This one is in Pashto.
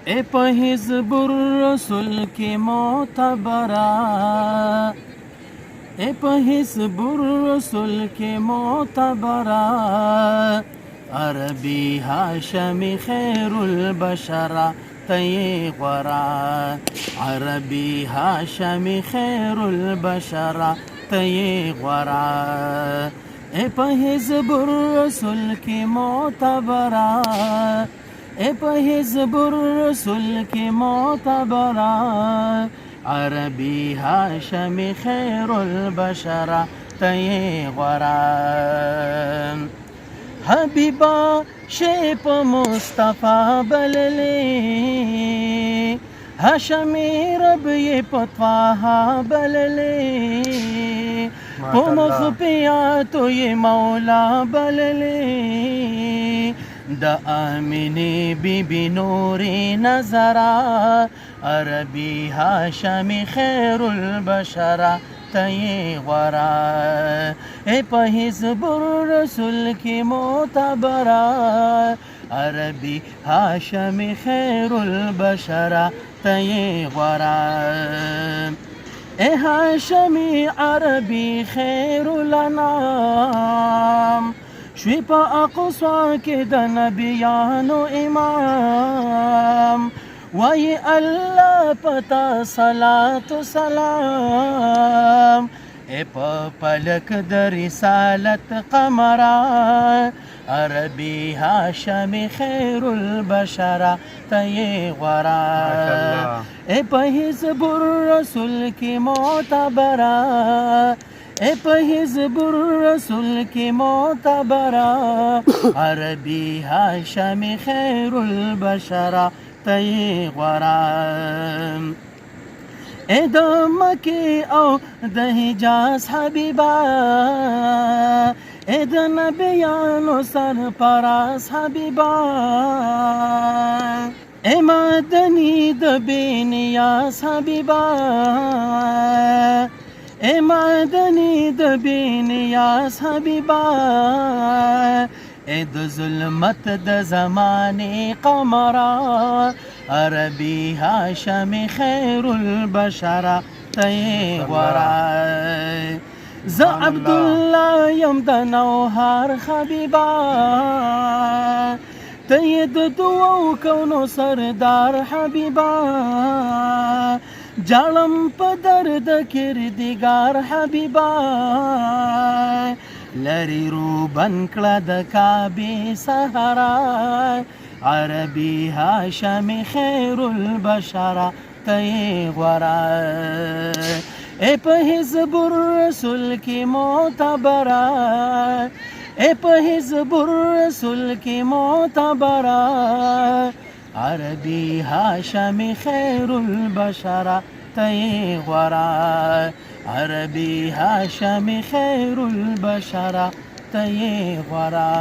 ए په حزب الرسول کې معتبره ए په حزب الرسول کې معتبره عربي هاشمي خير البشر تی غورا عربي هاشمي خير البشر تی غورا ए په حزب الرسول کې معتبره ए په حزب الرسول کې معتبره عربي هاشمي خير البشر تی غورا حبیبا شیپ مصطفی بللی هاشمی رب یې پتواها بللی په مخفیاتو یې مولا بللی د آمینې بیبي نورې نظره عربي هاشمي خیر البشر تی غورا ای په حزب الرسول کې معتبره عربي هاشمي خیر البشر تی غورا ای هاشمي عربي خیر الانام شوی په اقصا کې د نبیانو امام وای الله پتا صلات و سلام ای په پلک د رسالت قمرا عربي هاشمي خير البشر تی غورا ای په حزب الرسول کې معتبره ए په حزب الرسول کې معتبره عربي هاشمي خير البشر تی غورا ए د مکې او د حجاز حبیبا ए د نبیانو سرفراز حبیبا ए مدني د بې نیاز حبیبا ए مدني د بې نیاز حبیبا ए د ظلمت د زمانې قمرا عربي هاشمي خير البشر تی غورا ز عبدالله یم د نوهار حبیبا تی د دوو کونو سردار حبیبا جالم په درد کردګار حبیبا لری روبن کړه د کعبې سهرا عربي هاشمي خير البشر تی غورا ای په حزب الرسول کې معتبره ای په حزب الرسول کې معتبره عربي هاشمي خير البشر تی غورا عربي هاشمي خير البشر تی غورا